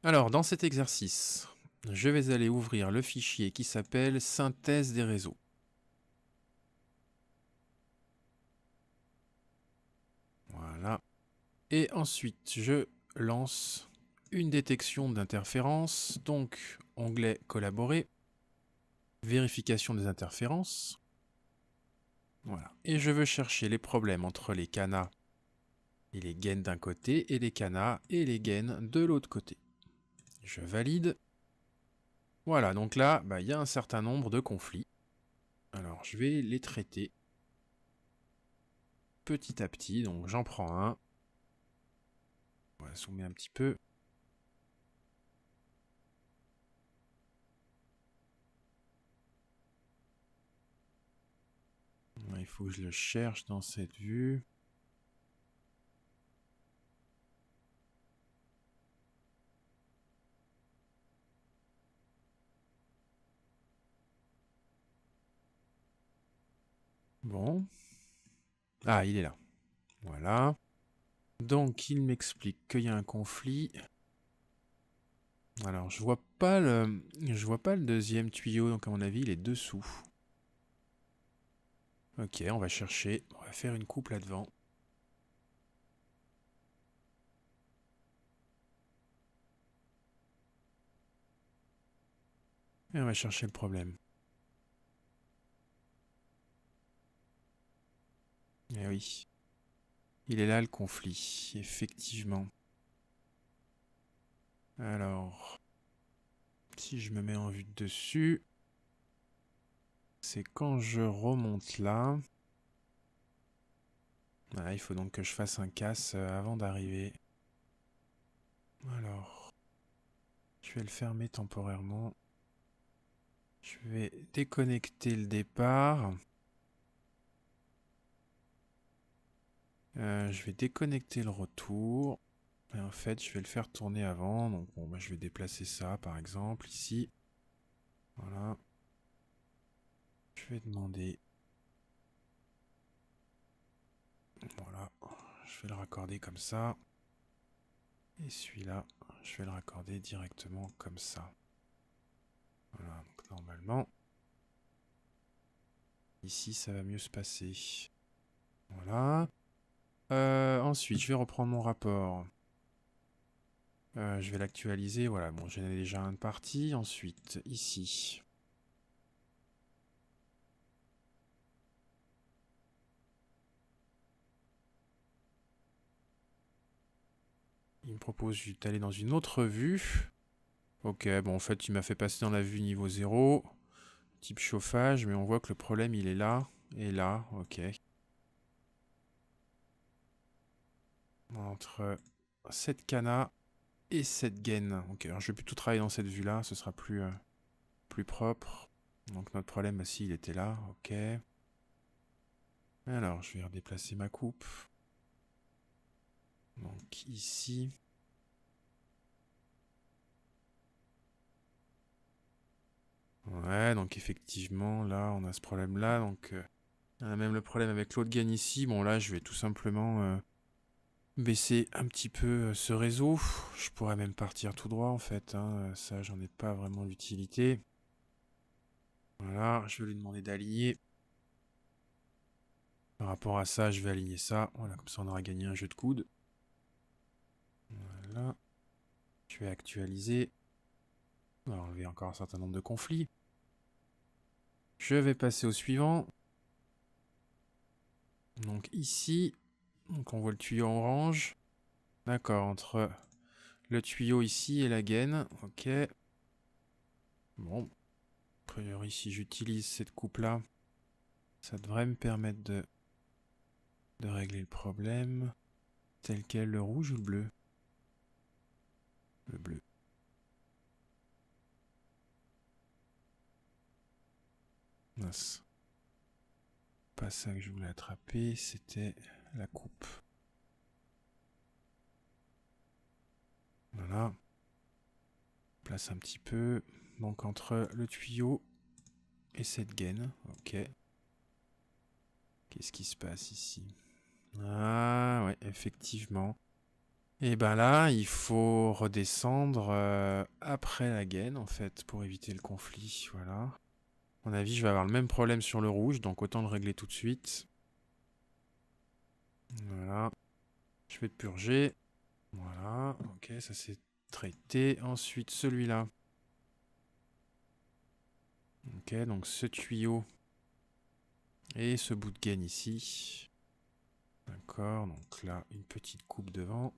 Alors, dans cet exercice, je vais aller ouvrir le fichier qui s'appelle synthèse des réseaux. Voilà. Et ensuite, je lance une détection d'interférence, donc onglet collaborer, vérification des interférences. Voilà. Et je veux chercher les problèmes entre les canas et les gaines d'un côté et les canas et les gaines de l'autre côté. Je valide. Voilà, donc là, il y a un certain nombre de conflits. Alors, je vais les traiter petit à petit. Donc, j'en prends un. On va zoomer un petit peu. Il faut que je le cherche dans cette vue. Bon. Ah, il est là. Voilà. Donc, il m'explique qu'il y a un conflit. Alors, je vois pas le deuxième tuyau, donc à mon avis, il est dessous. Ok, on va chercher. On va faire une coupe là-devant. Et on va chercher le problème. Eh oui. Il est là le conflit, effectivement. Alors, si je me mets en vue de dessus, c'est quand je remonte là. Voilà, il faut donc que je fasse un casse avant d'arriver. Alors, je vais le fermer temporairement. Je vais déconnecter le départ. Je vais déconnecter le retour. Et en fait, je vais le faire tourner avant. Donc, bon, je vais déplacer ça, par exemple, ici. Voilà. Je vais demander... Voilà. Je vais le raccorder comme ça. Et celui-là, je vais le raccorder directement comme ça. Voilà, donc normalement... Ici, ça va mieux se passer. Voilà. Ensuite, je vais reprendre mon rapport. Je vais l'actualiser. Voilà, bon, j'en ai déjà une partie. Ensuite, ici. Il me propose d'aller dans une autre vue. Ok, bon, en fait, il m'a fait passer dans la vue niveau 0. Type chauffage, mais on voit que le problème, il est là. Et là, ok. Entre cette cana et cette gaine. Ok, alors je vais plutôt travailler dans cette vue-là. Ce sera plus propre. Donc notre problème aussi, il était là. Ok. Alors, je vais redéplacer ma coupe. Donc ici. Ouais, donc effectivement, là, on a ce problème-là. Donc, on a même le problème avec l'autre gaine ici. Bon, là, je vais tout simplement baisser un petit peu ce réseau. Je pourrais même partir tout droit, en fait. Hein. Ça, j'en ai pas vraiment l'utilité. Voilà, je vais lui demander d'aligner. Par rapport à ça, je vais aligner ça. Voilà, comme ça, on aura gagné un jeu de coude. Voilà. Je vais actualiser. On va enlever encore un certain nombre de conflits. Je vais passer au suivant. Donc ici, donc on voit le tuyau orange. D'accord, entre le tuyau ici et la gaine. Ok. Bon. A priori, si j'utilise cette coupe-là, ça devrait me permettre de régler le problème. Tel quel, le rouge ou le bleu? Le bleu. Mince. Pas ça que je voulais attraper, c'était la coupe. Voilà. Place un petit peu. Donc entre le tuyau et cette gaine. Ok. Qu'est-ce qui se passe ici? Ah ouais, effectivement. Et ben là, il faut redescendre après la gaine, en fait, pour éviter le conflit. Voilà. À mon avis, je vais avoir le même problème sur le rouge, donc autant le régler tout de suite. Voilà. Je vais te purger. Voilà. Ok, ça c'est traité. Ensuite, celui-là. Ok, donc ce tuyau et ce bout de gaine ici. D'accord, donc là, une petite coupe devant.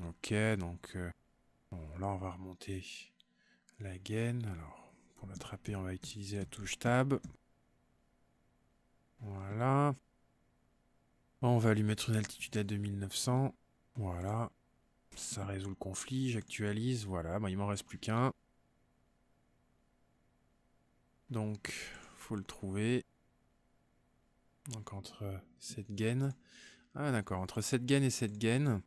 Ok, donc bon, là on va remonter la gaine. Alors, pour l'attraper, on va utiliser la touche Tab. Voilà. On va lui mettre une altitude à 2900. Voilà. Ça résout le conflit, j'actualise. Voilà, bon, il m'en reste plus qu'un. Donc, faut le trouver. Donc, entre cette gaine. Ah, d'accord, entre cette gaine et cette gaine.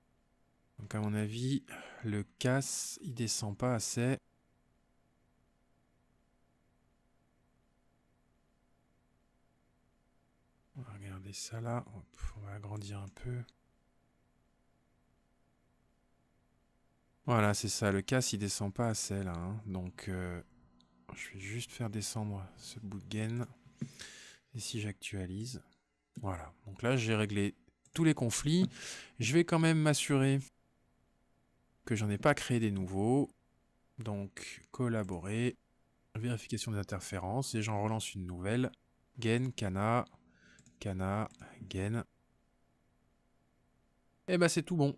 Donc, à mon avis, le casse, il descend pas assez. On va regarder ça là. Hop, on va agrandir un peu. Voilà, c'est ça. Le casse, il descend pas assez là. Hein. Donc, je vais juste faire descendre ce bout de gaine. Et si j'actualise. Voilà. Donc là, j'ai réglé tous les conflits. Je vais quand même m'assurer que j'en ai pas créé des nouveaux. Donc, collaborer. Vérification des interférences. Et j'en relance une nouvelle. Gain, cana, gain. Et bah, c'est tout bon.